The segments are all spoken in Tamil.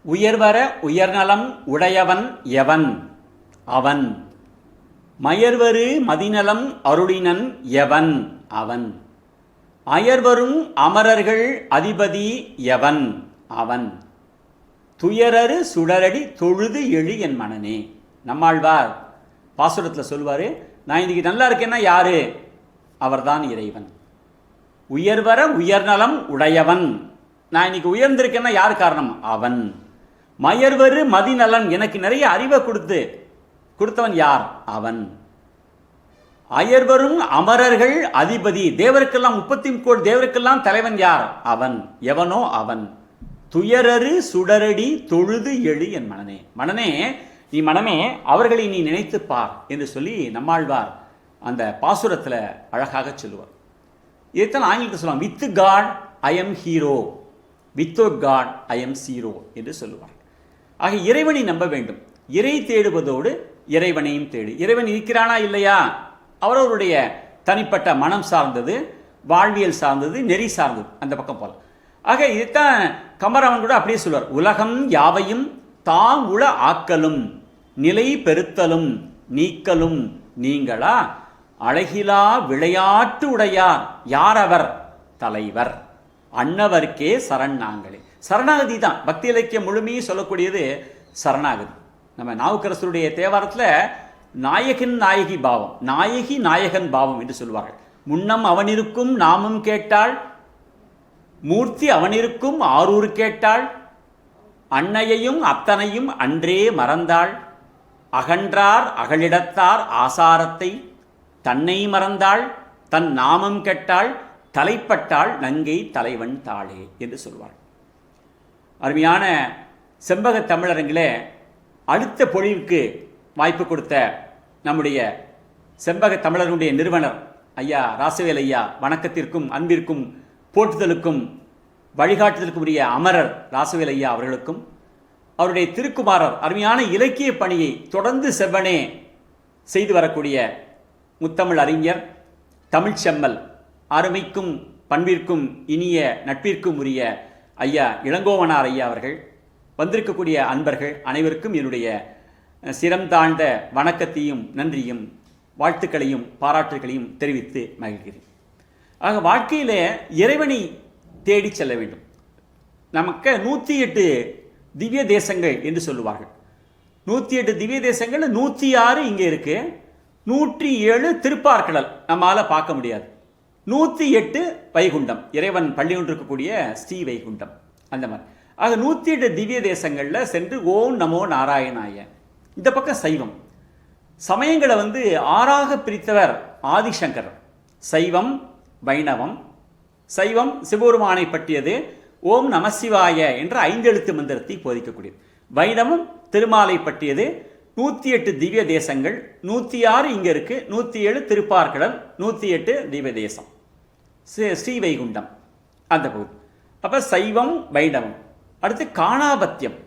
உயர்வர உயர்நலம் உடையவன் எவன் அவன். மயர்வரு மதிநலம் அருளினன் எவன் அவன். அயர்வரும் அமரர்கள் அதிபதி எவன் அவன். துயரரு சுடரடி தொழுது எழு என் மனனே. நம்மாழ்வார் பாசுரத்தில் சொல்வார், நான் இன்னைக்கு நல்லா இருக்கேன்னா யாரு? அவர்தான் இறைவன். உயர்வர உயர்நலம் உடையவன், நான் இன்னைக்கு உயர்ந்திருக்கேன்னா யார் காரணம்? அவன். மயர்வரு மதிநலன், எனக்கு நிறைய அறிவை கொடுத்தவன் யார்? அவன். அயர்வரும் அமரர்கள் அதிபதி, தேவருக்கெல்லாம் 33 தேவருக்கெல்லாம் தலைவன் யார்? அவன். எவனோ அவன். துயரரு சுடரடி தொழுது எழு என் மனனே. மனனே, நீ மனமே அவர்களை நீ நினைத்து பார் என்று சொல்லி நம்மாழ்வார் அந்த பாசுரத்தில் அழகாக சொல்லுவார். இதைத்தான் ஆங்கிலத்தில் சொல்லுவாங்க, with God I am hero, without God I am zero என்று சொல்லுவார். ஆக இறைவனை நம்ப வேண்டும். இறை தேடுவதோடு இறைவனையும் தேடு. இறைவன் இருக்கிறானா இல்லையா, அவரவருடைய தனிப்பட்ட மனம் சார்ந்தது, வாழ்வியல் சார்ந்தது, நெறி சார்ந்தது, அந்த பக்கம் போகலாம். ஆக இதைத்தான் கம்பராமன் கூட அப்படியே சொல்வார், உலகம் யாவையும் தாம் உள ஆக்கலும் நிலை பெருத்தலும் நீக்கலும் நீங்களா அழகிலா விளையாட்டு உடையார் யார் அவர்? தலைவர். அன்னவர்க்கே சரண் நாங்களே. சரணாகதி தான் பக்தி இலக்கியம் முழுமையும் சொல்லக்கூடியது சரணாகதி. நம்ம நாவுக்கரசருடைய தேவாரத்தில் நாயகன் நாயகி பாவம், நாயகி நாயகன் பாவம் என்று சொல்வார்கள். முன்னம் அவனிருக்கும் நாமும் கேட்டாள், மூர்த்தி அவனிருக்கும் ஆரூர் கேட்டாள், அன்னையையும் அத்தனையும் அன்றே மறந்தாள், அகன்றார் அகலிடத்தார் ஆசாரத்தை தன்னை மறந்தாள், தன் நாமம் கெட்டாள், தலைப்பட்டாள் நங்கை தலைவன் தாளே என்று சொல்வாள். அருமையான செம்பக தமிழரங்கிலே அடுத்த பொழிவுக்கு வாய்ப்பு கொடுத்த நம்முடைய செம்பக தமிழர்களுடைய நிறுவனர் ஐயா ராசவேல் ஐயா, வணக்கத்திற்கும் அன்பிற்கும் போற்றுதலுக்கும் வழிகாட்டுதலுக்கும் உரிய அமரர் ராசவேல் ஐயா அவர்களுக்கும், அவருடைய திருக்குமாரர் அருமையான இலக்கிய பணியை தொடர்ந்து செவ்வனே செய்து வரக்கூடிய முத்தமிழ் அறிஞர் தமிழ்ச்செம்மல், அருமைக்கும் பண்பிற்கும் இனிய நட்பிற்கும் உரிய ஐயா இளங்கோவனார் ஐயா அவர்கள், வந்திருக்கக்கூடிய அன்பர்கள் அனைவருக்கும் என்னுடைய சிரம் தாழ்ந்த வணக்கத்தையும் நன்றியும் வாழ்த்துக்களையும் பாராட்டுகளையும் தெரிவித்து மகிழ்கிறேன். ஆக வாழ்க்கையில் இறைவனை தேடி செல்ல வேண்டும். நமக்கு 108 திவ்ய தேசங்கள் என்று சொல்லுவார்கள். 108 திவ்ய தேசங்கள் 106 இங்கே இருக்கு, 107 திருப்பார்கடல் நம்மால் பார்க்க முடியாது, 108 வைகுண்டம், இறைவன் பள்ளி கொண்டிருக்கக்கூடிய ஸ்ரீ வைகுண்டம். அந்த மாதிரி ஆக 108 திவ்ய தேசங்களில் சென்று ஓம் நமோ நாராயணாய. இந்த பக்கம் சைவம். சமயங்களை 6ஆக பிரித்தவர் ஆதிசங்கர். சைவம் வைணவம். சைவம் சிவபெருமானை பற்றியது, ஓம் நமசிவாய என்ற 5 எழுத்து மந்திரத்தை போதிக்கக்கூடியது. வைணவம் திருமாலை பற்றியது. 108 திவ்ய தேசங்கள், 106 இங்கே இருக்கு, 107 திருப்பார்கடல், 108 திவ்ய தேசம், ஸ்ரீ வைகுண்டம் அந்த பகுதி. அப்போ சைவம் வைணவம். அடுத்து காணாபத்தியம்.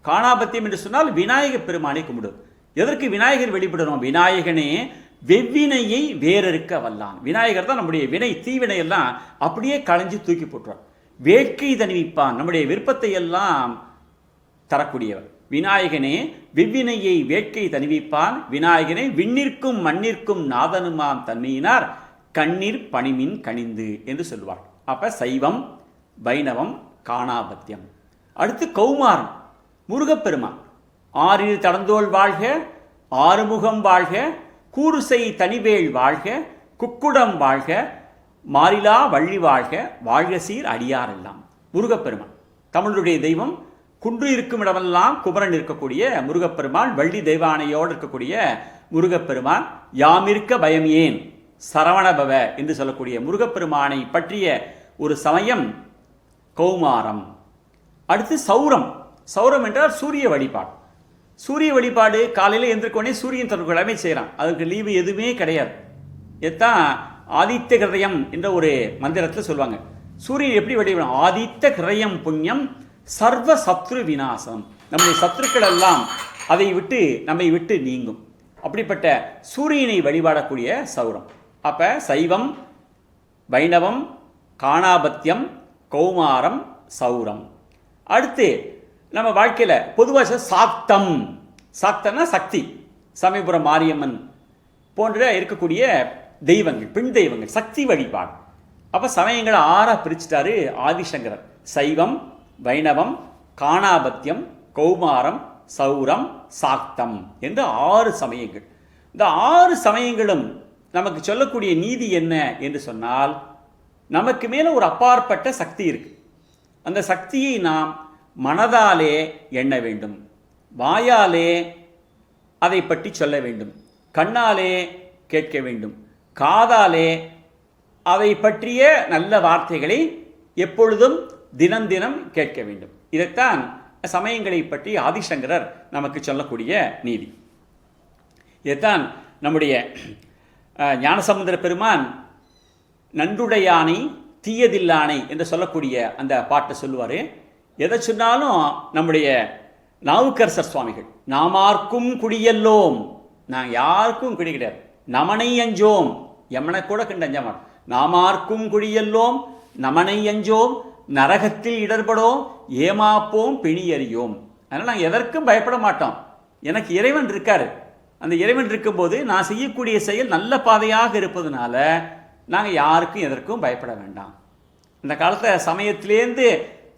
காணாபத்தியம் என்று சொன்னால் விநாயகர் பெருமானை கும்பிடு. எதற்கு விநாயகர் வெளிப்படணும்? விநாயகனே வெவ்வினையை வேறறுக்க வல்லான். விநாயகர் தான் நம்முடைய வினை தீவினை எல்லாம் அப்படியே களைஞ்சி தூக்கி போட்டுவார். வேட்கை தணிவிப்பான், நம்முடைய விருப்பத்தை எல்லாம் தரக்கூடியவர். விநாயகனே வெவ்வினையை வேட்கை தணிவிப்பான், விநாயகனே விண்ணிற்கும் மண்ணிற்கும் நாதனுமாம் தன்மையினார் கண்ணீர் பணிமின் கணிந்து என்று சொல்வார். அப்ப சைவம் வைணவம் காணாபத்தியம். அடுத்து கௌமாரம், முருகப்பெருமான். ஆறிரு தடந்தோள் வாழ்க, ஆறுமுகம் வாழ்க, கூறுசை தனிவேள் வாழ்க, குக்குடம் வாழ்க, மாறிலா வள்ளி வாழ்க, வாழ்க சீர் அடியார் எல்லாம். முருகப்பெருமான் தமிழுடைய தெய்வம். குன்று இருக்கும் இடமெல்லாம் குமரன் இருக்கக்கூடிய முருகப்பெருமான், வள்ளி தெய்வானையோடு இருக்கக்கூடிய முருகப்பெருமான். யாமிருக்க பயம் ஏன் சரவணபவ என்று சொல்லக்கூடிய முருகப்பெருமானை பற்றிய ஒரு சமயம் கௌமாரம். அடுத்து சௌரம். சௌரம் என்றால் சூரிய வழிபாடு. சூரிய வழிபாடு காலையில் எந்திருக்கோடனே சூரியன் தனக்கு கடமை செய்கிறான், அதுக்கு லீவு எதுவுமே கிடையாது. இதுதான் ஆதித்ய கிருதயம் என்ற ஒரு மந்திரத்தில் சொல்லுவாங்க. சூரியன் எப்படி வழிபடும்? ஆதித்ய கிருதயம் புண்ணியம் சர்வ சத்ரு விநாசம். நம்முடைய சத்துருக்கள் எல்லாம் அதை விட்டு நம்மை விட்டு நீங்கும். அப்படிப்பட்ட சூரியனை வழிபாடக்கூடிய சௌரம். அப்போ சைவம் வைணவம் காணாபத்தியம் கௌமாரம் சௌரம். அடுத்து நம்ம வாழ்க்கையில் பொதுவாக சாக்தம், சாக்தம்னா சக்தி, சமயபுரம் மாரியம்மன் போன்ற இருக்கக்கூடிய தெய்வங்கள், பெண் தெய்வங்கள், சக்தி வழிபாடு. அப்போ சமயங்களை 6 பிரிச்சுட்டாரு ஆதிசங்கரர். சைவம், வைணவம், காணாபத்தியம், கௌமாரம், சௌரம், சாக்தம் என்று 6 சமயங்கள். இந்த 6 சமயங்களும் நமக்கு சொல்லக்கூடிய நீதி என்ன என்று சொன்னால், நமக்கு மேலே ஒரு அப்பாற்பட்ட சக்தி இருக்கு. அந்த சக்தியை நாம் மனதாலே எண்ண வேண்டும், வாயாலே அதை பற்றி சொல்ல வேண்டும், கண்ணாலே கேட்க வேண்டும், காதாலே அதை பற்றிய நல்ல வார்த்தைகளை எப்பொழுதும் தினம் தினம் கேட்க வேண்டும். இதைத்தான் சமயங்களை பற்றி ஆதிசங்கரர் நமக்கு சொல்லக்கூடிய நீதி. இதைத்தான் நம்முடைய ஞானசமுத்திர பெருமான் நன்றுடையானை தீயதில்லானை என்று சொல்லக்கூடிய அந்த பாட்டை சொல்லுவார். எதை சொன்னாலும் நம்முடைய நாவுக்கரசர் சுவாமிகள், நாமார்க்கும் குடியல்லோம், நான் யாருக்கும் குடி கிடையாது, நமனை அஞ்சோம், யமனை கூட கண்டு அஞ்ச மாட்டோம், நாமார்க்கும் குடியல்லோம், நமனை அஞ்சோம், நரகத்தில் இடர்படோம், ஏமாப்போம், பிணியறியோம். அதனால் நாங்கள் எதற்கும் பயப்பட மாட்டோம். எனக்கு இறைவன் இருக்காரு. அந்த இறைவன் இருக்கும்போது நான் செய்யக்கூடிய செயல் நல்ல பாதையாக இருப்பதுனால நாங்கள் யாருக்கும் எதற்கும் பயப்பட வேண்டாம். இந்த காலத்தில் சமயத்திலேருந்து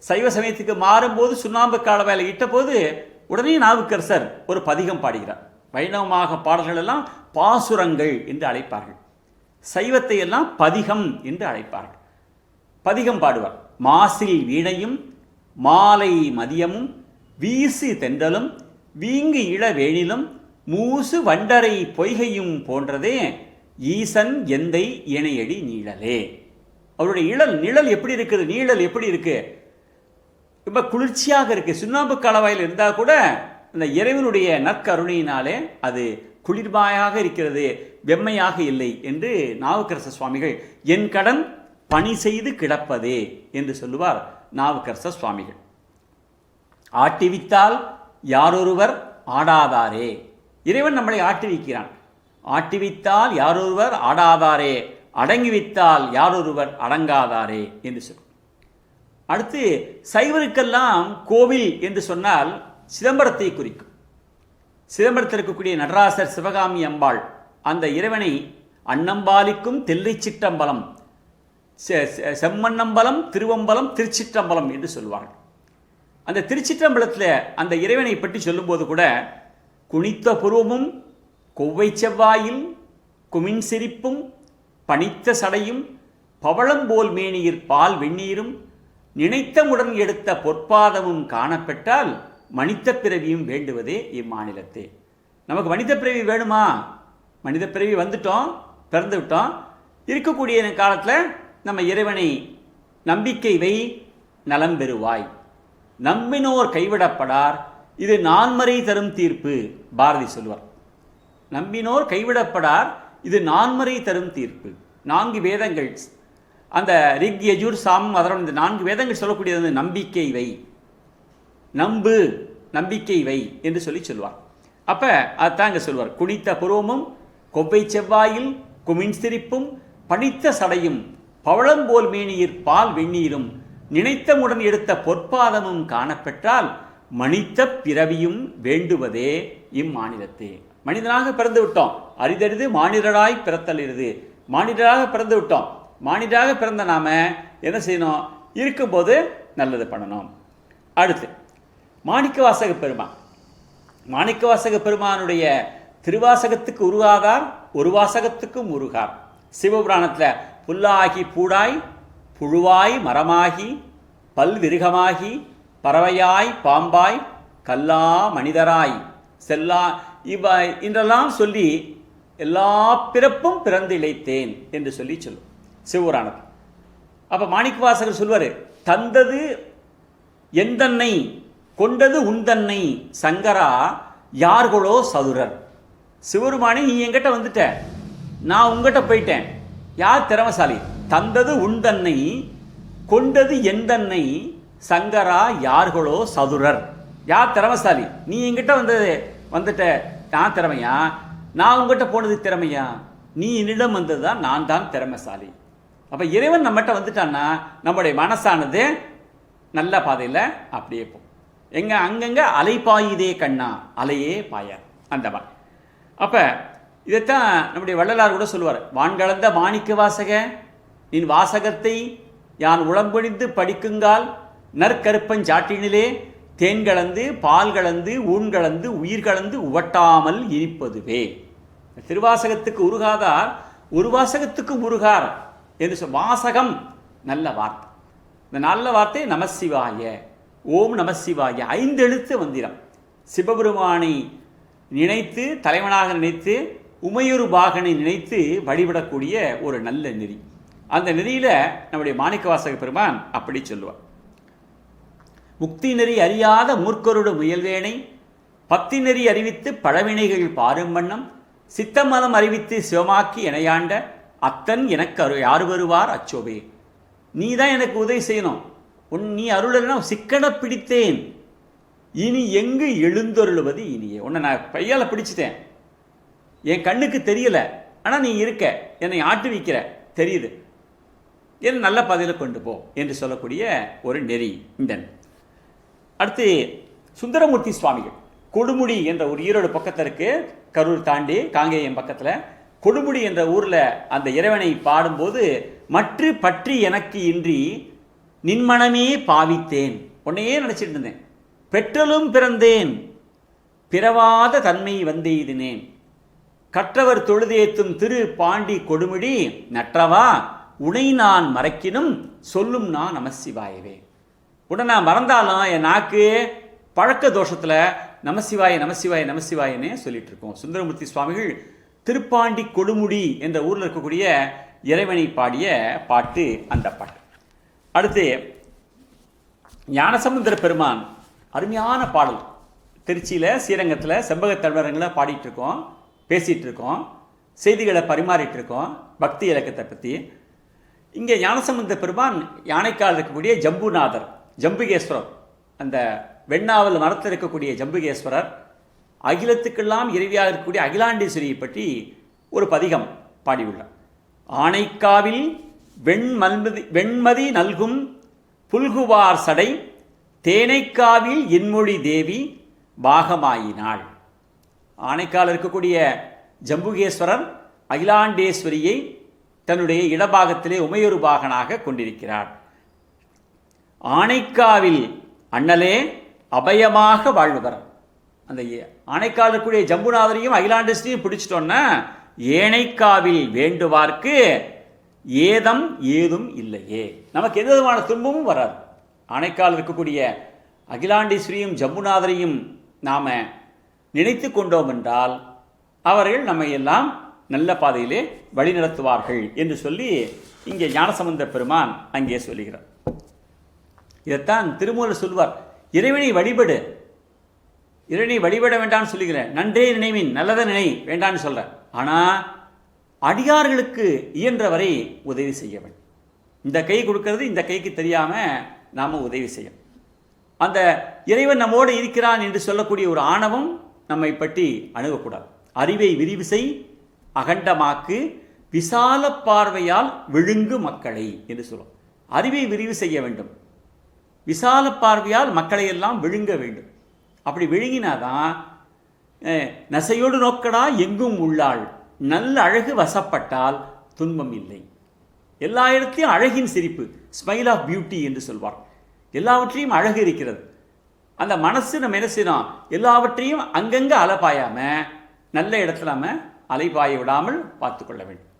சைவ சமயத்துக்கு மாறும்போது சுண்ணாம்பு கால வேலை இட்ட போது உடனே நாவுக்கரசர் ஒரு பதிகம் பாடுகிறார். வைணவமாக பாடல்கள் எல்லாம் பாசுரங்கள் என்று அழைப்பார்கள், சைவத்தை எல்லாம் பதிகம் என்று அழைப்பார்கள். பதிகம் பாடுவார். மாசில் வீணையும் மாலை மதியமும் வீசு தென்றலும் வீங்கு இளவேணிலும் மூசு வண்டரை பொய்கையும் போன்றதே ஈசன் எந்தை இணையடி நீழலே. அவருடைய நிழல் எப்படி இருக்குது, நீழல் எப்படி இருக்கு, ரொம்ப குளிர்ச்சியாக இருக்கு. சுண்ணாம்பு கலவாயில் இருந்தால் கூட அந்த இறைவனுடைய நற்கருணையினாலே அது குளிர்பாயாக இருக்கிறது, வெம்மையாக இல்லை என்று நாவுக்கரச சுவாமிகள் என் கடன் பணி செய்து கிடப்பதே என்று சொல்லுவார் நாவுக்கரச சுவாமிகள். ஆட்டிவித்தால் யாரொருவர் ஆடாதாரே, இறைவன் நம்மளை ஆட்டிவிக்கிறான். ஆட்டிவித்தால் யாரொருவர் ஆடாதாரே, அடங்கிவித்தால் யாரொருவர் அடங்காதாரே என்று சொல்லும். அடுத்து சைவருக்கெல்லாம் கோவில் என்று சொன்னால் சிதம்பரத்தை குறிக்கும். சிதம்பரத்தில் இருக்கக்கூடிய நடராசர், சிவகாமி அம்பாள், அந்த இறைவனை அன்னம்பாலிக்கும் தெல்லை சிற்றம்பலம், செம்மண்ணம்பலம், திருவம்பலம், திருச்சிற்றம்பலம் என்று சொல்வார்கள். அந்த திருச்சிற்றம்பலத்தில் அந்த இறைவனை பற்றி சொல்லும்போது கூட குனித்த புருவமும் கொவ்வை செவ்வாயில் குமின் சிரிப்பும் பனித்த சடையும் பவளம்போல் மேனியிற் பால் வெந்நீரும் நினைத்தமுடன் எடுத்த பொற்பாதமும் காணப்பெற்றால் மனித பிறவியும் வேண்டுவதே இம்மாநிலத்தே. நமக்கு மனித பிறவி வேணுமா? மனித பிறவி வந்துட்டோம், பிறந்து விட்டோம். இருக்கக்கூடிய காலத்தில் நம்ம இறைவனை நம்பிக்கை வை, நலம் பெறுவாய். நம்பினோர் கைவிடப்படார், இது நான்மறை தரும் தீர்ப்பு. பாரதி சொல்வார், நம்பினோர் கைவிடப்படார், இது நான்மறை தரும் தீர்ப்பு. 4 வேதங்கள், அந்த ரிக் யஜுர் சாமம் அதரம், இந்த 4 வேதங்கள் சொல்லக்கூடியது நம்பிக்கை வை, நம்பு, நம்பிக்கை வை என்று சொல்லுவார். அப்போ அதுதான் இங்கே சொல்வார். குனித்த புருவமும் கொவ்வை செவ்வாயில் குமின் சிரிப்பும் பனித்த சடையும் பவளம்போல் மேனியிற் பால் வெந்நீரும் நினைத்தமுடன் எடுத்த பொற்பாதமும் காணப்பெற்றால் மனித பிறவியும் வேண்டுவதே இம்மாநிலத்தே. மனிதனாக பிறந்து விட்டோம், அரிதறிது மானிடராய் பிறத்தல் இருது. மானிடராக பிறந்து விட்டோம். மானிடராக பிறந்த நாம என்ன செய்யணும்? இருக்கும்போது நல்லது பண்ணணும். அடுத்து மாணிக்கவாசக பெருமான். மாணிக்கவாசக பெருமானுடைய திருவாசகத்துக்கு உருகாதார், ஒரு வாசகத்துக்கும் உருகார். சிவபுராணத்தில் புல்லாகி பூடாய் புழுவாய் மரமாகி பல்விருகமாகி பறவையாய் பாம்பாய் கல்லா மனிதராய் செல்லா இன்றெல்லாம் சொல்லி எல்லா பிறப்பும் பிறந்து இழைத்தேன் என்று சொல்லி சொல்லும் சிவபுராணத்தில். அப்போ மாணிக்கவாசகர் சொல்வார், தந்தது எந்தன்னை கொண்டது உந்தன்னை சங்கரா யார்களோ சதுரர். சிவபெருமானே, நீ என்கிட்ட வந்துட்ட, நான் உங்ககிட்ட போயிட்டேன், யார் திறமசாலி? தந்தது உந்தன்னை கொண்டது எந்தன்னை சங்கரா யார்களோ சதுரர். யார் திறமசாலி? நீ என்கிட்ட வந்துட்ட, நான் திறமையா? நான் உங்ககிட்ட போனது திறமையா? நீ என்னிடம் வந்தது தான், நான் தான் திறமைசாலி. அப்போ இறைவன் நம்மகிட்ட வந்துட்டான்னா நம்முடைய மனசானது நல்ல பாதையில் அப்படியே போகும். அங்கங்கே அலை பாயுதே கண்ணா, அலையே பாயார் அந்தவன். அப்போ இதைத்தான் நம்முடைய வள்ளலார் கூட சொல்லுவார். வான்கலந்த மாணிக்க வாசக நின் வாசகத்தை யான் உளம்பொழிந்து படிக்குங்கால் நற்கருப்பஞ்சாற்றினிலே தேன் கலந்து பால் கலந்து ஊன் கலந்து உயிர் கலந்து உவட்டாமல் இனிப்பதுவே. திருவாசகத்துக்கு உருகாதார் ஒரு வாசகத்துக்கும் உருகார் என்று வாசகம் நல்ல வார்த்தை. இந்த நல்ல வார்த்தை நமசிவாய, ஓம் நமசிவாய, 5 எழுத்து மந்திரம். சிவபெருமானை நினைத்து தலைவனாக நினைத்து உமையொரு பாகனை நினைத்து வழிபடக்கூடிய ஒரு நல்ல நெறி. அந்த நெறியில் நம்முடைய மாணிக்கவாசக பெருமான் அப்படி சொல்லுவார். முக்தி நெறி அறியாத மூர்க்கரோடு முயல்வேனை பக்தி நெறி அறிவித்து பழவினைகள் பாரும் வண்ணம் சித்தமலம் அறிவித்து சிவமாக்கி இணையாண்ட அத்தன் எனக்கு யார் வருவார் அச்சோவே. நீ தான் எனக்கு உதவி செய்யணும், நீ அருளனா சிக்கன பிடித்தேன், இனி எங்கு எழுந்தருளுவது இனியே. உன்னை நான் பையால் பிடிச்சிட்டேன், என் கண்ணுக்கு தெரியல, ஆனால் நீ இருக்க, என்னை ஆட்டு வைக்கிற தெரியுது, என் நல்ல பாதையில் கொண்டு போ என்று சொல்லக்கூடிய ஒரு நெறி இந்த. அடுத்து சுந்தரமூர்த்தி சுவாமிகள் கொடுமுடி என்ற ஒரு ஈரோடு பக்கத்தில் இருக்கு, கரூர் தாண்டி காங்கேயம் பக்கத்தில் கொடுமுடி என்ற ஊரில் அந்த இறைவனை பாடும்போது மற்ற பற்றி எனக்கு இன்றி நின்மனமே பாவித்தேன், உன்னையே நினச்சிட்டு இருந்தேன், பெற்றலும் பிறந்தேன் பிறவாத தன்மை வந்தெய்தினேன், கற்றவர் தொழுதேத்தும் திரு பாண்டி கொடுமுடி நற்றவா உனை நான் மறக்கினும் சொல்லும் நான் நமசிவாயவே. உடனே நான் மறந்தாலும் என் நாக்கு பழக்க தோஷத்தில் நமசிவாய நமசிவாய நமசிவாயனே சொல்லிட்டு இருக்கோம். சுந்தரமூர்த்தி சுவாமிகள் திருப்பாண்டி கொடுமுடி என்ற ஊரில் இருக்கக்கூடிய இறைவனை பாடிய பாட்டு அந்த பாட்டு. அடுத்து ஞானசமுத்திர பெருமான் அருமையான பாடல். திருச்சியில் ஸ்ரீரங்கத்தில் செம்பகத்தமிழரங்களில் பாடிட்டு இருக்கோம், பேசிகிட்டு இருக்கோம், செய்திகளை பரிமாறிட்டு இருக்கோம் பக்தி இலக்கத்தை பற்றி. இங்கே ஞானசமுத்திர பெருமான் யானைக்கால் இருக்கக்கூடிய ஜம்புநாதர், ஜம்புகேஸ்வரர், அந்த வெண்ணாவல் மரத்தில் இருக்கக்கூடிய ஜம்புகேஸ்வரர், அகிலத்துக்கெல்லாம் இறைவியாக இருக்கக்கூடிய அகிலாண்டேஸ்வரியை பற்றி ஒரு பதிகம் பாடியுள்ளார். ஆனைக்காவில் வெண்மதி நல்கும் புல்குவார் சடை தேனைக்காவில் என்மொழி தேவி பாகமாயினாள். ஆனைக்கால் இருக்கக்கூடிய ஜம்புகேஸ்வரர் அகிலாண்டேஸ்வரியை தன்னுடைய இடபாகத்திலே உமையொரு பாகனாக கொண்டிருக்கிறார். ஆனைக்காவில் அண்ணலே அபயமாக வாழ்வர். அந்த ஆனைக்கால் இருக்கக்கூடிய ஜம்புநாதரையும் அகிலாண்டேஸ்வரியும் பிடிச்சிட்டோன்னா ஏனைக்காவில் வேண்டுவார்க்கு ஏதம் ஏதும் இல்லையே, நமக்கு எந்த விதமான துன்பமும் வராது. ஆனைக்கால் இருக்கக்கூடிய அகிலாண்டேஸ்வரியும் ஜம்புநாதரையும் நாம் நினைத்து கொண்டோம் என்றால் அவர்கள் நம்மை எல்லாம் நல்ல பாதையிலே வழிநடத்துவார்கள் என்று சொல்லி இங்கே ஞானசம்பந்த பெருமான் அங்கே சொல்லுகிறார். இதைத்தான் திருமூலர் சொல்வார், இறைவனை வழிபடு, இறைவனை வழிபட வேண்டாம்னு சொல்லுகிறேன், நன்றே நினைவின் நல்லதை நினை வேண்டான்னு சொல்ற. ஆனால் அடியார்களுக்கு இயன்றவரை உதவி செய்ய வேண்டும். இந்த கை கொடுக்கறது இந்த கைக்கு தெரியாமல் நாம் உதவி செய்யும். அந்த இறைவன் நம்மோடு இருக்கிறான் என்று சொல்லக்கூடிய ஒரு ஆணவம் நம்மை பற்றி அணுகக்கூடாது. அறிவை விரிவு செய் அகண்டமாக்கு விசால பார்வையால் விழுங்கு மக்களை என்று சொல்லும். அறிவை விரிவு செய்ய வேண்டும், விசால பார்வையால் மக்களை எல்லாம் விழுங்க வேண்டும். அப்படி விழுங்கினாதான் நசையோடு நோக்கடா எங்கும் உள்ளாள், நல்ல அழகு வசப்பட்டால் துன்பம் இல்லை. எல்லா இடத்தையும் அழகின் சிரிப்பு, ஸ்மைல் ஆஃப் பியூட்டி என்று சொல்வார். எல்லாவற்றையும் அழகு இருக்கிறது. அந்த மனசு நம்ம என்ன செய்யணும், எல்லாவற்றையும் அங்கங்கே அலைப்பாயாமல் நல்ல இடத்துல நம்ம அலைபாய விடாமல் பார்த்து கொள்ள வேண்டும்.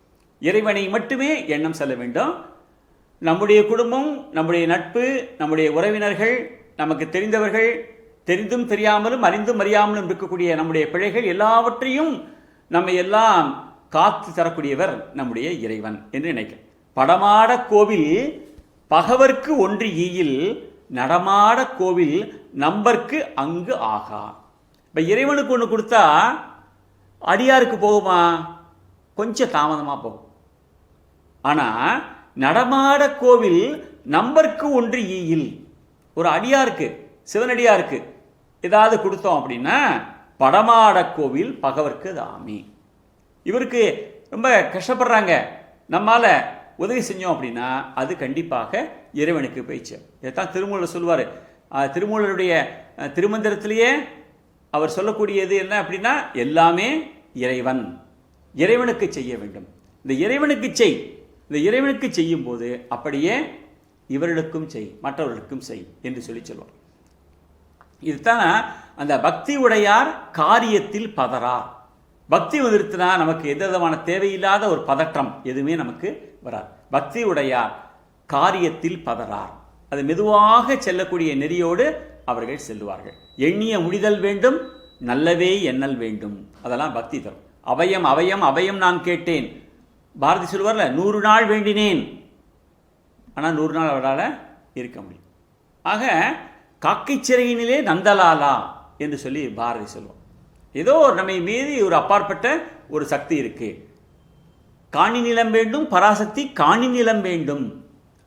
இறைவனை மட்டுமே எண்ணம் செல்ல வேண்டும். நம்முடைய குடும்பம், நம்முடைய நட்பு, நம்முடைய உறவினர்கள், நமக்கு தெரிந்தவர்கள், தெரிந்தும் தெரியாமலும் அறிந்தும் அறியாமலும் இருக்கக்கூடிய நம்முடைய பிழைகள் எல்லாவற்றையும் நம்மை எல்லாம் காத்து தரக்கூடியவர் நம்முடைய இறைவன் என்று நினைக்க. படமாட கோவில் பகவர்க்கு ஒன்று ஈயில் நடமாட கோவில் நம்பர்க்கு அங்கு ஆகா. இப்போ இறைவனுக்கு ஒன்று கொடுத்தா அடியாருக்கு போகுமா, கொஞ்சம் தாமதமாக போகும். ஆனால் நடமாட கோவில் நம்பர்க்கு ஒன்று ஈயில், ஒரு அடியாருக்கு, சிவனடியாருக்கு ஏதாவது கொடுத்தோம் அப்படின்னா படமாட கோவில் பகவர்க்கு தாமி. இவருக்கு ரொம்ப கஷ்டப்படுறாங்க, நம்மால் உதவி செஞ்சோம் அப்படின்னா அது கண்டிப்பாக இறைவனுக்கு போயிடுச்சு. இதைத்தான் திருமூலர் சொல்லுவார், திருமூலருடைய திருமந்திரத்திலேயே அவர் சொல்லக்கூடியது என்ன அப்படின்னா, எல்லாமே இறைவன், இறைவனுக்கு செய்ய வேண்டும், இந்த இறைவனுக்கு செய், இந்த இறைவனுக்கு செய்யும் போது அப்படியே இவர்களுக்கும் செய், மற்றவர்களுக்கும் செய் என்று சொல்லுவார். இதுதான் அந்த பக்தி உடையார் காரியத்தில் பதறார். பக்தி வந்துருச்சுனா நமக்கு எந்த விதமான தேவையில்லாத ஒரு பதற்றம் எதுவுமே நமக்கு வராது. பக்தி உடையார் காரியத்தில் பதறார். அது மெதுவாக செல்லக்கூடிய நெறியோடு அவர்கள் செல்லுவார்கள். எண்ணிய முடிதல் வேண்டும், நல்லவே எண்ணல் வேண்டும். அதெல்லாம் பக்தி தரும். அபயம் அபயம் அபயம் நான் கேட்டேன். பாரதி சொல்லுவார்ல, 100 நாள் வேண்டினேன், ஆனால் 100 நாள் அவரால் இருக்க முடியும். ஆக காக்கை சிறையினிலே நந்தலாலா என்று சொல்லி பாரதி சொல்லுவோம். ஏதோ நம்மை மீறி ஒரு அப்பாற்பட்ட ஒரு சக்தி இருக்கு. காணி நிலம் வேண்டும் பராசக்தி, காணி நிலம் வேண்டும்,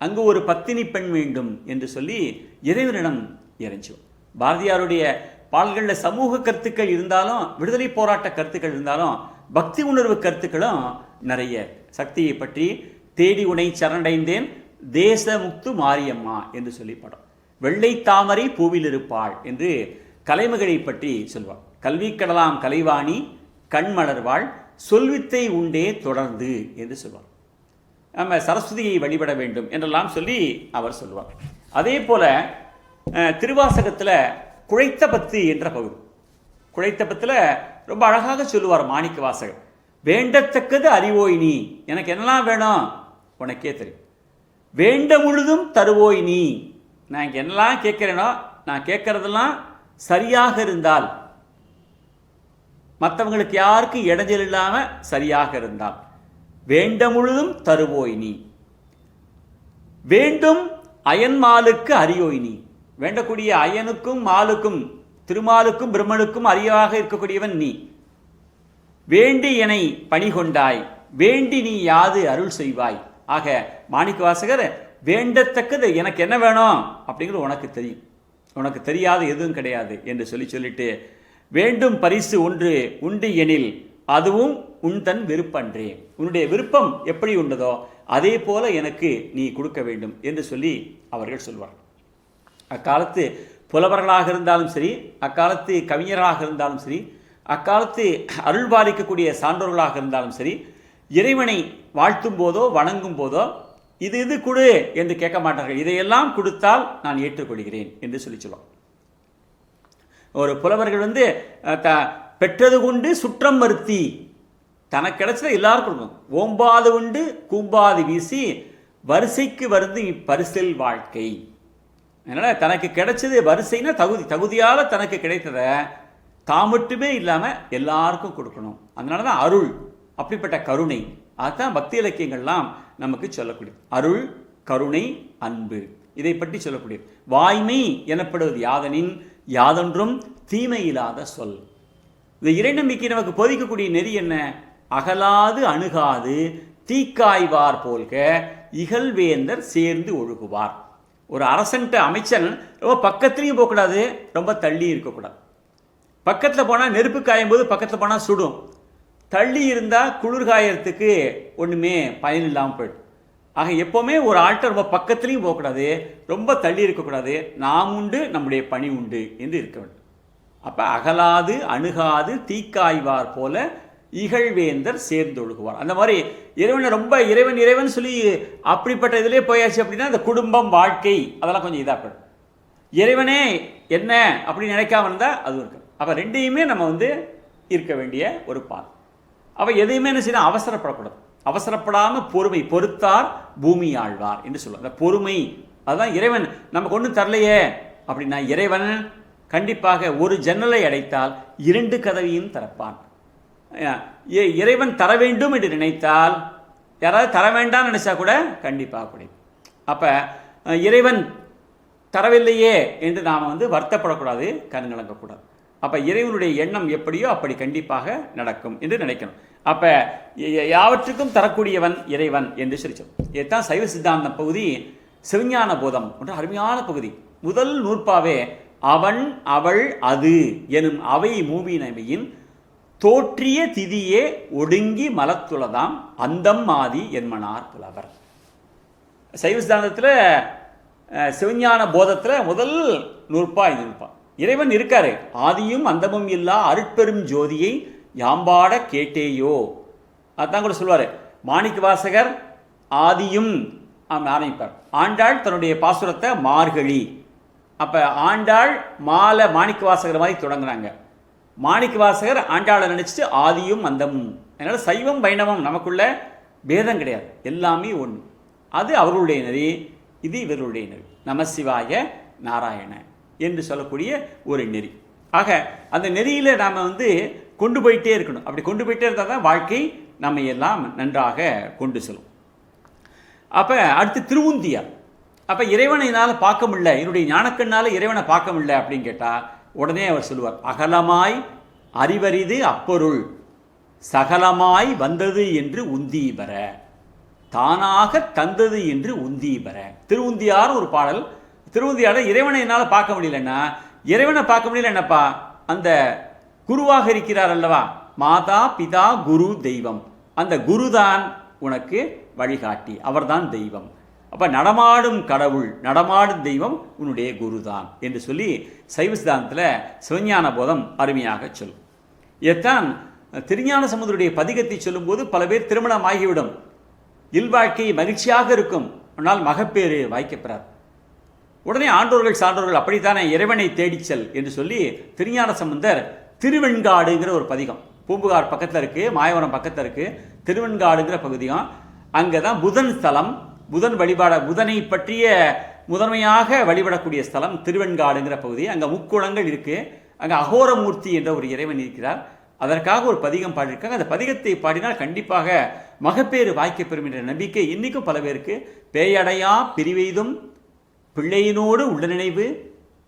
அங்கு ஒரு பத்தினி பெண் வேண்டும் என்று சொல்லி இறைவனிடம் இறைஞ்சோம். பாரதியாருடைய பாடல்களில் சமூக கருத்துக்கள் இருந்தாலும், விடுதலை போராட்ட கருத்துக்கள் இருந்தாலும், பக்தி உணர்வு கருத்துக்களும் நிறைய. சக்தியை பற்றி தேடி உனை சரணடைந்தேன் தேசமுக்து மாரியம்மா என்று சொல்லி படம். வெள்ளை தாமரை பூவில் இருப்பாள் என்று கலைமகளை பற்றி சொல்வார். கல்வி கடலாம் கலைவாணி கண்மலர்வாள் சொல்வித்தை உண்டே தொடர்ந்து என்று சொல்வார். நம்ம சரஸ்வதியை வழிபட வேண்டும் என்றெல்லாம் சொல்லி அவர் சொல்வார். அதே போல திருவாசகத்தில் குழைத்த பத்து என்ற பகுதி, குழைத்த பத்தில் ரொம்ப அழகாக சொல்லுவார் மாணிக்க வாசகர். வேண்டத்தக்கது அறிவோய் நீ, எனக்கு என்னெல்லாம் வேணும் உனக்கே தெரியும், வேண்ட முழுதும் தருவோய் நீ, நான் இங்கே என்னெல்லாம் கேட்குறேனோ நான் கேட்கறதெல்லாம் சரியாக இருந்தால், மற்றவங்களுக்கு யாருக்கும் இடைஞ்சல் இல்லாமல் சரியாக இருந்தால், வேண்ட முழுதும் தருவோய் நீ, வேண்டும் அயன் மாலுக்கு அறியோய் நீ, வேண்டக்கூடிய அயனுக்கும் மாலுக்கும் திருமாலுக்கும் பிரம்மனுக்கும் அறியாக இருக்கக்கூடியவன் நீ, வேண்டி என்னை பணி கொண்டாய் வேண்டி நீ யாது அருள் செய்வாய். ஆக மாணிக்க வாசகர் வேண்டத்தக்கது எனக்கு என்ன வேணும் அப்படிங்கிறது உனக்கு தெரியும், உனக்கு தெரியாத எதுவும் கிடையாது என்று சொல்லிட்டு, வேண்டும் பரிசு ஒன்று உண்டு எனில் அதுவும் உன் தன் விருப்பன்றே, உன்னுடைய விருப்பம் எப்படி உண்டதோ அதே போல எனக்கு நீ கொடுக்க வேண்டும் என்று சொல்லி அவர்கள் சொல்வார்கள். அக்காலத்து புலவர்களாக இருந்தாலும் சரி, அக்காலத்து கவிஞர்களாக இருந்தாலும் சரி, அக்காலத்து அருள் பாலிக்கக்கூடிய சான்றோர்களாக இருந்தாலும் சரி, இறைவனை வாழ்த்தும் போதோ வணங்கும் போதோ இது இது கொடு என்று கேட்க மாட்டார்கள். இதையெல்லாம் கொடுத்தால் நான் ஏற்றுக்கொள்கிறேன் என்று சொல்லுவோம். ஒரு புலவர்கள் பெற்றது கொண்டு சுற்றம் மறுத்தி, தனக்கு கிடைச்சத எல்லாரும் கொடுக்கணும். ஓம்பாது உண்டு கூம்பாது வீசி வரிசைக்கு வருது இப்பரிசில் வாழ்க்கை. அதனால் தனக்கு கிடைச்சது வரிசைனா தகுதியால் தனக்கு கிடைத்ததை தான் மட்டுமே இல்லாமல் எல்லாருக்கும் கொடுக்கணும். அதனால தான் அருள், அப்படிப்பட்ட கருணை. அதுதான் பக்தி இலக்கியங்கள்லாம் நமக்கு சொல்லக்கூடியது. அருள், கருணை, அன்பு, இதை பற்றி சொல்லக்கூடியது. வாய்மை எனப்படுவது யாதனின் யாதொன்றும் தீமை இல்லாத சொல். இந்த இறைநம்பிக்கை நமக்கு போதிக்கக்கூடிய நெறி என்ன? அகலாது அணுகாது தீக்காய்வார் போல்க இகழ்வேந்தர் சேர்ந்து ஒழுகுவார். ஒரு அரசன்ட்ட அமைச்சன் ரொம்ப பக்கத்துலையும் போகக்கூடாது, ரொம்ப தள்ளி இருக்கக்கூடாது. பக்கத்தில் போனால் நெருப்பு காயும் போது பக்கத்தில் போனால் சுடும், தள்ளி இருந்தால் குளிர் காயறதுக்கு ஒன்றுமே பயன் இல்லாமல் போயிடும். ஆக எப்போவுமே ஒரு ஆள்கிட்ட ரொம்ப பக்கத்துலையும் போகக்கூடாது, ரொம்ப தள்ளி இருக்கக்கூடாது. நாம் உண்டு நம்முடைய பணி உண்டு என்று இருக்க வேண்டும். அப்போ அகலாது அணுகாது தீக்காய்வார் போல இகழ்வேந்தர் சேர்ந்து ஒழுகுவார். அந்த மாதிரி இறைவனை ரொம்ப இறைவன் இறைவன் சொல்லி அப்படிப்பட்ட இதிலே போயாச்சு அப்படின்னா அந்த குடும்பம் வாழ்க்கை அதெல்லாம் கொஞ்சம் இதாக போயிடும். இறைவனே என்ன அப்படின்னு நினைக்காம இருந்தால் அதுவும் இருக்கு. அப்போ ரெண்டையுமே நம்ம இருக்க வேண்டிய ஒரு பால். அப்போ எதையுமே என்ன செய்யணும், அவசரப்படக்கூடாது. அவசரப்படாமல் பொறுமை, பொறுத்தார் பூமி ஆழ்வார் என்று சொல்லுவாங்க. அந்த பொறுமை அதுதான் இறைவன் நமக்கு ஒன்றும் தரலையே அப்படின்னா, இறைவன் கண்டிப்பாக ஒரு ஜன்னலை அடைத்தால் 2 கதவையும் திறப்பான். இறைவன் தர வேண்டும் என்று நினைத்தால், யாராவது தர வேண்டாம்னு நினைச்சா கூட கண்டிப்பாக கூடிய. அப்போ இறைவன் தரவில்லையே என்று நாம் வருத்தப்படக்கூடாது, கண்கலங்கக்கூடாது. அப்போ இறைவனுடைய எண்ணம் எப்படியோ அப்படி கண்டிப்பாக நடக்கும் என்று நினைக்கணும். அப்போ யாவற்றுக்கும் தரக்கூடியவன் இறைவன் என்று சொல்லிச்சோம். இதுதான் சைவ சித்தாந்த பகுதி. சிவஞான போதம் ஒன்று அருமையான பகுதி. முதல் நூற்பாவே அவன் அவள் அது எனும் அவை மூவினவையின் தோற்றிய திதியே ஒடுங்கி மலத்துளதாம் அந்தம் மாதி என்மனார் புலவர். சைவ சித்தாந்தத்தில் சிவஞான போதத்தில் முதல் நூற்பா இது நூற்பா. இறைவன் இருக்காரு. ஆதியும் அந்தமும் இல்லா அருட்பெரும் ஜோதியை யாம்பாட கேட்டேயோ. அதுதான் கூட சொல்லுவார். மாணிக்க வாசகர் ஆதியும் ஆரம்பிப்பார். ஆண்டாள் தன்னுடைய பாசுரத்தை மார்கழி. அப்போ ஆண்டாள் மாலை மாணிக்க வாசகர் மாதிரி தொடங்குறாங்க. மாணிக்க வாசகர் ஆண்டாளை நினச்சிட்டு ஆதியும் அந்தமும். அதனால் சைவம் வைணவம் நமக்குள்ள பேதம் கிடையாது, எல்லாமே ஒன்று. அது அவர்களுடைய நெறி, இது இவர்களுடைய நெறி. நமசிவாய நாராயண என்று சொல்லக்கூடிய ஒரு நெறி. ஆக அந்த நெறியில் நாம் கொண்டு போயிட்டே இருக்கணும். அப்படி கொண்டு போயிட்டே இருந்தால் தான் வாழ்க்கை நம்ம எல்லாம் நன்றாக கொண்டு செல்லும். அப்போ அடுத்து திருவுந்தியார். அப்போ இறைவனை என்னால் பார்க்க முடியல, என்னுடைய ஞானக்கண்ணால் இறைவனை பார்க்க முடியல அப்படின்னு கேட்டால் உடனே அவர் சொல்லுவார், அகலமாய் அறிவரிது அப்பொருள் சகலமாய் வந்தது என்று உந்தி பெற, தானாக தந்தது என்று உந்தி பெற. திருவுந்தியார் ஒரு பாடல். திருவுந்தியார இறைவனை என்னால் பார்க்க முடியலன்னா, இறைவனை பார்க்க முடியல என்னப்பா, அந்த குருவாக இருக்கிறார் அல்லவா, மாதா பிதா குரு தெய்வம், அந்த குருதான் உனக்கு வழிகாட்டி, அவர்தான் தெய்வம். அப்போ நடமாடும் கடவுள், நடமாடும் தெய்வம் உன்னுடைய குருதான் என்று சொல்லி சைவ சித்தாந்தத்தில் சிவஞான போதம் அருமையாக சொல்லும். இதைத்தான் திருஞான சம்பந்தருடைய பதிகத்தை சொல்லும்போது பல பேர் திருமணம் ஆகிவிடும், இல்வாழ்க்கை மகிழ்ச்சியாக இருக்கும், ஆனால் மகப்பேறு வாய்க்கப்பெறார். உடனே ஆண்டோர்கள் சான்றோர்கள் அப்படித்தானே இறைவனை தேடிச்சல் என்று சொல்லி திருஞான சம்பந்தர் திருவெண்காடுங்கிற ஒரு பதிகம், பூம்புகார் பக்கத்தில் இருக்குது, மாயவரம் பக்கத்தில் இருக்குது, திருவெண்காடுங்கிற பகுதியும். அங்கே தான் புதன் ஸ்தலம், புதன் வழிபாட, புதனை பற்றிய முதன்மையாக வழிபடக்கூடிய ஸ்தலம் திருவெண்காடுங்கிற பகுதி. அங்கே முக்குளங்கள் இருக்குது. அங்கே அகோரமூர்த்தி என்ற ஒரு இறைவன் இருக்கிறார். அதற்காக ஒரு பதிகம் பாடியிருக்காங்க. அந்த பதிகத்தை பாடினால் கண்டிப்பாக மகப்பேறு வாய்க்கப்பெறும் என்ற நம்பிக்கை இன்றைக்கும் பல பேருக்கு. பேயடையா பிரிவெய்தும் பிள்ளையினோடு உள்ள நினைவு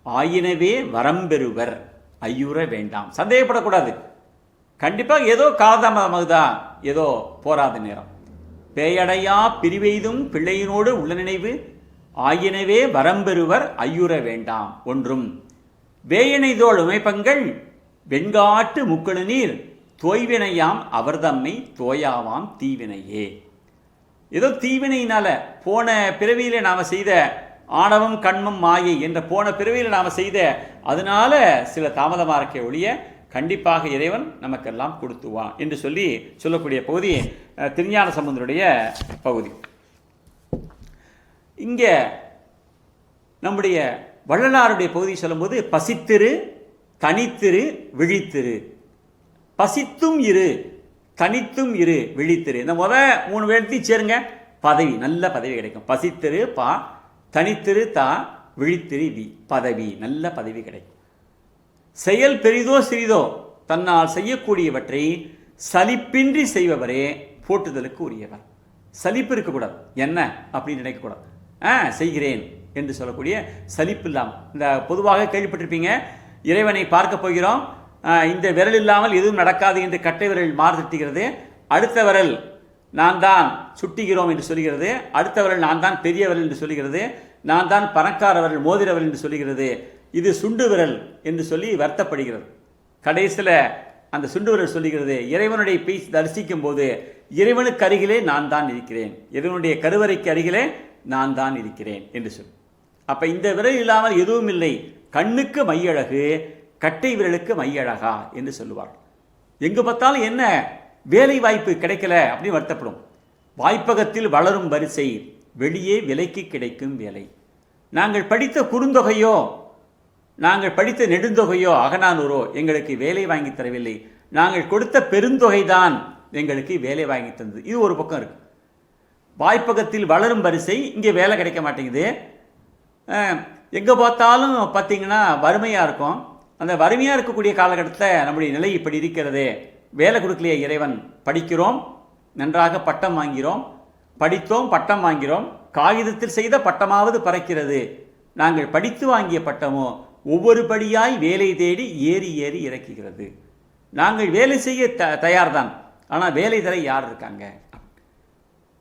ஆயினவே வரம்பெறுவர் ஐயுற வேண்டாம். சந்தேகப்படக்கூடாது. கண்டிப்பாக ஏதோ காலதாமதமாகுதா, ஏதோ போராத நேரம். பேயடையா பிரிவெய்தும் பிள்ளையினோடு உள்ள நினைவு ஆயினவே வரம்பெறுவர் ஐயுற வேண்டாம் ஒன்றும். வேயனைதோள் உமைப்பங்கள் வெண்காட்டு முக்கணு நீர் தோய்வினையாம் அவர் தம்மை தோயாவாம் தீவினையே. ஏதோ தீவினையினால போன பிறவியில் நாம் செய்த ஆணவம் கண்மம் மாயை என்ற போன பிறவியில் நாம் செய்த அதனால சில தாமதமாக இருக்க ஒழிய கண்டிப்பாக இறைவன் நமக்கெல்லாம் கொடுத்துவான் என்று சொல்லி சொல்லக்கூடிய பகுதி திருஞான சம்பந்தருடைய பகுதி. இங்கே நம்முடைய வள்ளலாருடைய பகுதி சொல்லும்போது பசித்திரு தனித்திரு விழித்திரு. பசித்தும் இரு, தனித்தும் இரு, விழித்திரு. இந்த மூணு வேலைத்தையும் சேருங்க, பதவி, நல்ல பதவி கிடைக்கும். பசித்திரு பா, தனித்திரு தா, விழித்திரு வி, பதவி, நல்ல பதவி கிடைக்கும். செயல் பெரிதோ சிறிதோ தன்னால் செய்யக்கூடியவற்றை சலிப்பின்றி செய்பவரே போற்றுதலுக்கு உரியவர். சலிப்பு இருக்கக்கூடாது, என்ன அப்படின்னு நினைக்கக்கூடாது. செய்கிறேன் என்று சொல்லக்கூடிய சலிப்பு இல்லாமல். இந்த பொதுவாக கேள்விப்பட்டிருப்பீங்க, இறைவனை பார்க்க போகிறோம், இந்த விரல் இல்லாமல் எதுவும் நடக்காது என்று கட்டை விரல் மாறுதட்டுகிறது, அடுத்த விரல் நான் தான் சுட்டுகிறோம் என்று சொல்கிறது, அடுத்த விரல் நான் தான் பெரிய விரல் என்று சொல்கிறது, நான் தான் பணக்கார விரல் மோதிர விரல் என்று சொல்கிறது, இது சுண்டு விரல் என்று சொல்லி வருத்தப்படுகிறது. கடைசியில் அந்த சுண்டு விரல் சொல்லுகிறது, இறைவனுடைய பேசி தரிசிக்கும் போது இறைவனுக்கு அருகிலே நான் தான் இருக்கிறேன், இறைவனுடைய கருவறைக்கு அருகிலே நான் தான் இருக்கிறேன் என்று சொல்லு. அப்போ இந்த விரல் இல்லாமல் எதுவும் இல்லை. கண்ணுக்கு மையழகு, கட்டை விரலுக்கு மையழகா என்று சொல்லுவார். எங்கு பார்த்தாலும் என்ன வேலை வாய்ப்பு கிடைக்கல அப்படின்னு வருத்தப்படும். வாய்ப்பகத்தில் வளரும் வரிசை, வெளியே விலைக்கு கிடைக்கும் வேலை. நாங்கள் படித்த குறுந்தொகையோ, நாங்கள் படித்த நெடுந்தொகையோ அகநானூரோ எங்களுக்கு வேலை வாங்கி தரவில்லை, நாங்கள் கொடுத்த பெருந்தொகைதான் எங்களுக்கு வேலை வாங்கி தந்தது. இது ஒரு பக்கம் இருக்கு. வாய்ப்பகத்தில் வளரும் வரிசை, இங்கே வேலை கிடைக்க மாட்டேங்குது. எங்கே பார்த்தாலும் பார்த்தீங்கன்னா வறுமையாக இருக்கும். அந்த வறுமையாக இருக்கக்கூடிய காலகட்டத்தில் நம்முடைய நிலை இப்படி இருக்கிறது, வேலை கொடுக்கலையே இறைவன். படிக்கிறோம், நன்றாக பட்டம் வாங்கிறோம், படித்தோம் பட்டம் வாங்கிறோம், காகிதத்தில் செய்த பட்டமாவது பறக்கிறது. நாங்கள் படித்து வாங்கிய பட்டமோ ஒவ்வொரு படியாய் வேலை தேடி ஏறி ஏறி இறக்குகிறது. நாங்கள் வேலை செய்ய தயார்தான், ஆனால் வேலை தர யார் இருக்காங்க?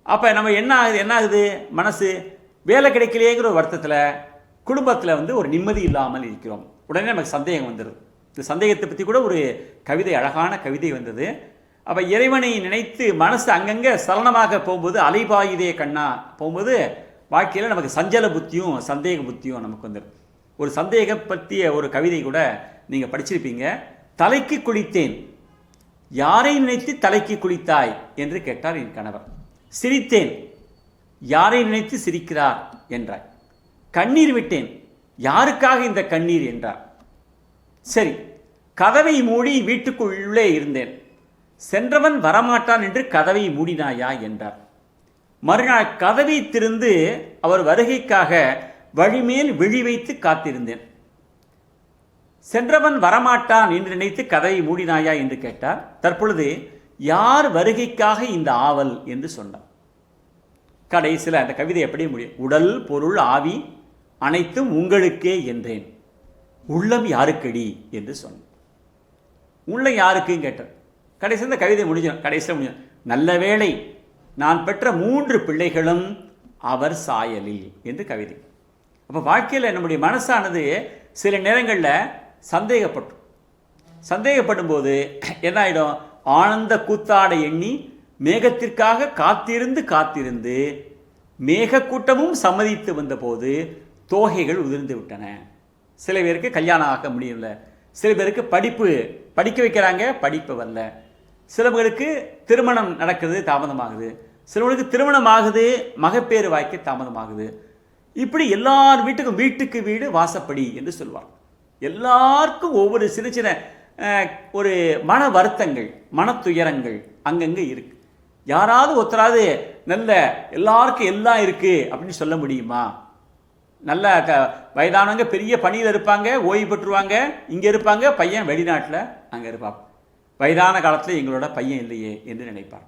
அப்போ நம்ம என்ன ஆகுது மனசு, வேலை கிடைக்கலையேங்கிற ஒரு வருத்தத்தில் குடும்பத்தில் ஒரு நிம்மதி இல்லாமல் இருக்கிறோம். உடனே நமக்கு சந்தேகம் வந்துடுது. இந்த சந்தேகத்தை பற்றி கூட ஒரு கவிதை, அழகான கவிதை வந்தது. அப்போ இறைவனை நினைத்து மனசு அங்கங்கே சலனமாக போகும்போது, அலைபாயுதே கண்ணா போகும்போது வாழ்க்கையில் நமக்கு சஞ்சல புத்தியும் சந்தேக புத்தியும் நமக்கு வந்துடும். ஒரு சந்தேகம் பற்றிய ஒரு கவிதை கூட நீங்கள் படிச்சிருப்பீங்க. தலைக்கு குளித்தேன், யாரை நினைத்து தலைக்கு குளித்தாய் என்று கேட்டார் என் கணவர். சிரித்தேன், யாரை நினைத்து சிரிக்கிறார் என்றார். கண்ணீர் விட்டேன், யாருக்காக இந்த கண்ணீர் என்றார். சரி, கதவை மூடி வீட்டுக்குள்ளே இருந்தேன், சென்றவன் வரமாட்டான் என்று கதவை மூடினாயா என்றார். மறுநாள் கதவை திறந்து அவர் வருகைக்காக வழிமேல் விழி வைத்து காத்திருந்தேன். சென்றவன் வரமாட்டான் என்று நினைத்து கதவை மூடினாயா என்று கேட்டார். தற்பொழுது யார் வருகைக்காக இந்த ஆவல் என்று சொன்னார். கடைசியில் அந்த கவிதை எப்படி முடியும்? உடல் பொருள் ஆவி அனைத்தும் உங்களுக்கே என்றேன், உள்ளம் யாருக்கடி என்று சொன்னார். உள்ள யாருக்குன்னு கேட்டார். கடைசியில் இந்த கவிதை முடிஞ்சிடும். கடைசியில் முடியும், நல்ல வேளை நான் பெற்ற 3 பிள்ளைகளும் அவர் சாயலில் என்று கவிதை. அப்போ வாழ்க்கையில் நம்முடைய மனசானது சில நேரங்களில் சந்தேகப்படும் போது என்ன ஆகிடும்? ஆனந்த கூத்தாட எண்ணி மேகத்திற்காக காத்திருந்து மேகக்கூட்டமும் சம்மதித்து வந்தபோது தோகைகள் உதிர்ந்து விட்டன. சில பேருக்கு கல்யாணம் ஆக முடியல, சில பேருக்கு படிக்க வைக்கிறாங்க, படிப்பு வரல, சிலவங்களுக்கு திருமணம் நடக்கிறது தாமதமாகுது, சிலவங்களுக்கு திருமணம் ஆகுது மகப்பேறு வாய்க்க தாமதமாகுது. இப்படி எல்லார் வீட்டுக்கு வீடு வாசப்படி என்று சொல்வார். எல்லாருக்கும் ஒவ்வொரு சின்ன சின்ன ஒரு மன வருத்தங்கள், மன துயரங்கள் அங்கங்கே இருக்கு. யாராவது ஒருத்தராவது நல்ல எல்லாருக்கும் எல்லாம் இருக்கு அப்படின்னு சொல்ல முடியுமா? நல்ல வயதானவங்க பெரிய பணியில் இருப்பாங்க, ஓய்வு பெற்றுருவாங்க, இங்கே இருப்பாங்க, பையன் வெளிநாட்டில் அங்கே இருப்பாங்க. வயதான காலத்தில் எங்களோட பையன் இல்லையே என்று நினைப்பார்.